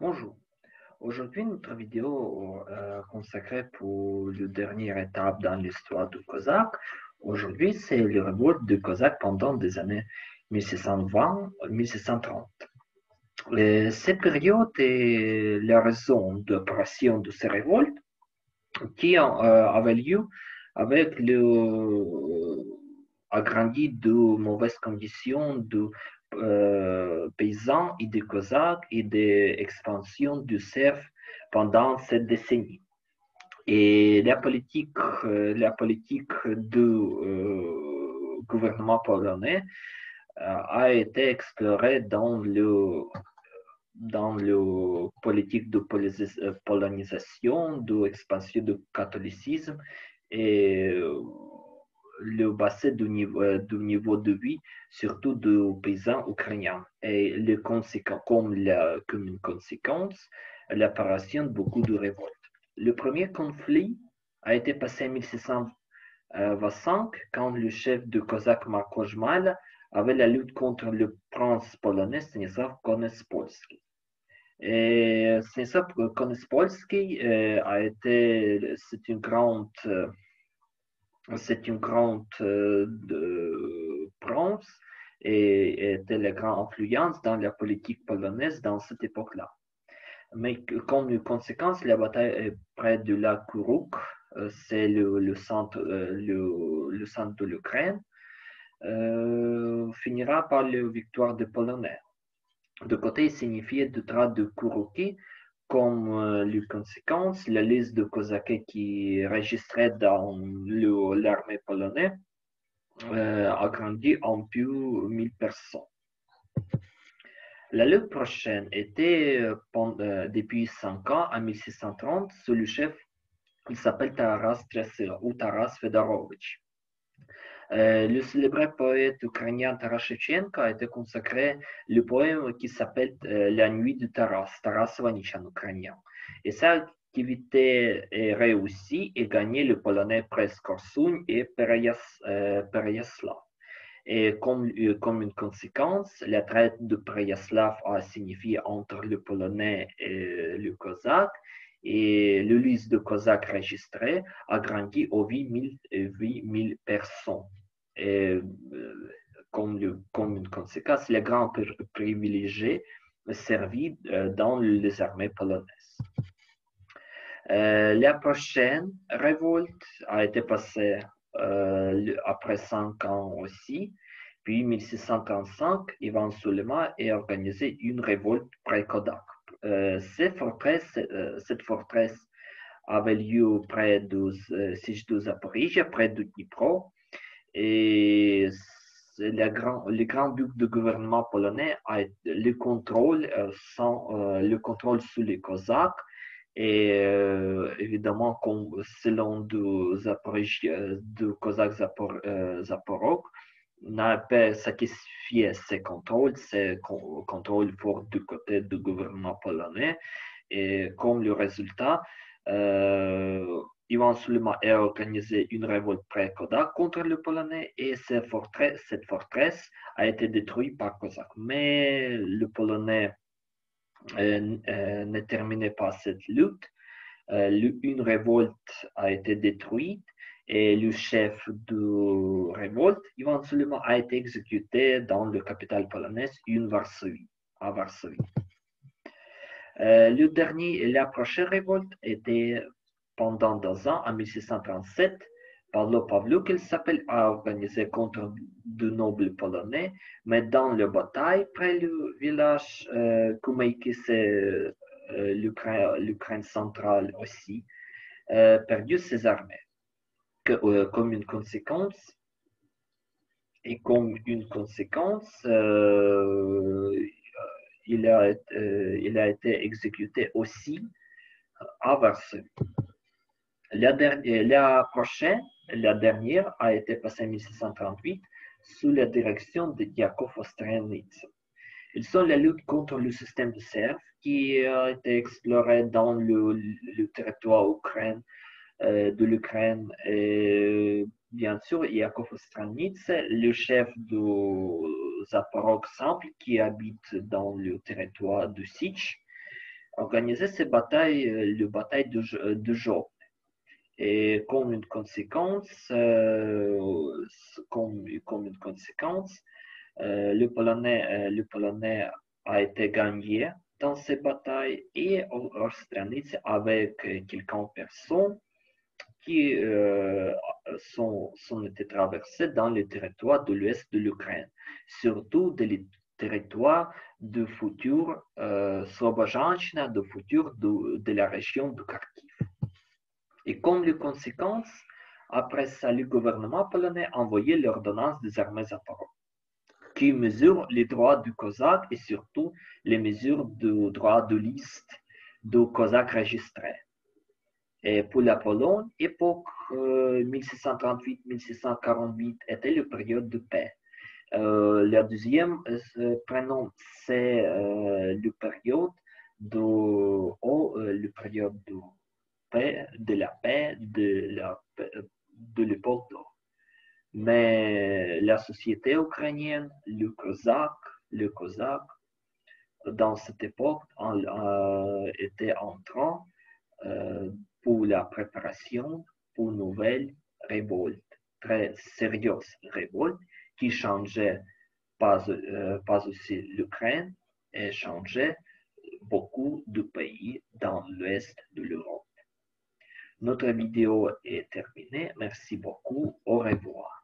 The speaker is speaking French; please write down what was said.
Bonjour. Aujourd'hui, notre vidéo consacrée pour la dernière étape dans l'histoire du Cosaque. Aujourd'hui, c'est le révolte du Cosaque pendant des années 1620-1630. Cette période est la raison d'opération de ces révoltes qui avait lieu avec le agrandi de mauvaises conditions de paysans et des Cosaques et des expansions du cerf pendant cette décennie. Et la politique du gouvernement polonais a été explorée dans le politique de polonisation, de expansion du catholicisme et le bassin du niveau de vie, surtout des paysans ukrainiens. Et comme une conséquence, l'apparition de beaucoup de révoltes. Le premier conflit a été passé en 1625 quand le chef de Cosaque Marko Żmal avait la lutte contre le prince polonais Stanisław Konieczpolski. Et Stanisław Konieczpolski c'est une grande prince et était la grande influence dans la politique polonaise dans cette époque-là. Mais comme une conséquence, la bataille près du lac Kuruk, c'est le centre de l'Ukraine, finira par la victoire des Polonais. De côté, il signifiait de trade de Kuruki comme les conséquences, la liste de Cosaques qui registraient dans l'armée polonaise a grandi en plus 1000 personnes. La lutte prochaine était depuis 5 ans, en 1630, sous le chef, il s'appelle Taras Dressel ou Taras Fedorovitch. Le célèbre poète ukrainien Taras Shevchenko a été consacré le poème qui s'appelle La nuit de Taras, Taras Vanich en ukrainien. Et sa activité est réussie et gagné le polonais Preskorsun et Pereyaslav. Et comme une conséquence, la traite de Pereyaslav a signifié entre le polonais et le cosaque, et le liste de cosaques registrés a grandi aux 8000 personnes. Et, comme une conséquence, les grands privilégiés servis dans les armées polonaises. La prochaine révolte a été passée après 5 ans aussi. Puis, en 1635, Ivan Soulema a organisé une révolte près Kodak. Cette forteresse avait lieu près de siège de Zaporizhia, près de Dnipro. Et le grand but du gouvernement polonais a le contrôle sur les Cosaques. Et évidemment, selon de Cosaques Zaporok, n'a pas satisfait ces contrôles forts du côté du gouvernement polonais. Et comme le résultat, Ivan Sulema a organisé une révolte près Kodak contre le Polonais et cette forteresse a été détruite par Cosaques. Mais le Polonais ne terminait pas cette lutte. Une révolte a été détruite et le chef de révolte, Ivan Sulema, a été exécuté dans la capitale polonaise, à Varsovie. La prochaine révolte était pendant 2 ans, en 1637, Pavlo Pavluk, a organisé contre de nobles polonais, mais dans la bataille près du village Kumeyki, c'est l'Ukraine centrale aussi, perdu ses armées. Comme une conséquence, il a été exécuté aussi à Varsovie. La dernière a été passée en 1638 sous la direction de Yakov Ostrenitz. Ils sont la lutte contre le système de serfs qui a été exploré dans le territoire de l'Ukraine. Et bien sûr, Yakov Ostrenitz, le chef de Zaporok simple qui habite dans le territoire de Sich, organisé ces batailles, les batailles de Job. Et comme une conséquence, le Polonais a été gagné dans ces batailles et Austerlitz avec quelques personnes qui sont été traversées dans les territoires de l'ouest de l'Ukraine, surtout des territoires de futur Slobozhanщина, de futur de la région de Kharkiv. Et comme conséquence, après ça, le gouvernement polonais a envoyé l'ordonnance des armées Zaporozhye, qui mesure les droits du Cosaque et surtout les mesures de droits de liste de Cosaques registrés. Et pour la Pologne, époque 1638-1648 était la période de paix. La deuxième prénom, c'est la période de paix, de l'époque d'or. Mais la société ukrainienne, le Cosaque, dans cette époque, était en train pour la préparation pour une nouvelle révolte, très sérieuse révolte, qui changeait pas aussi l'Ukraine, et changeait beaucoup de pays dans l'ouest de l'Europe. Notre vidéo est terminée. Merci beaucoup. Au revoir.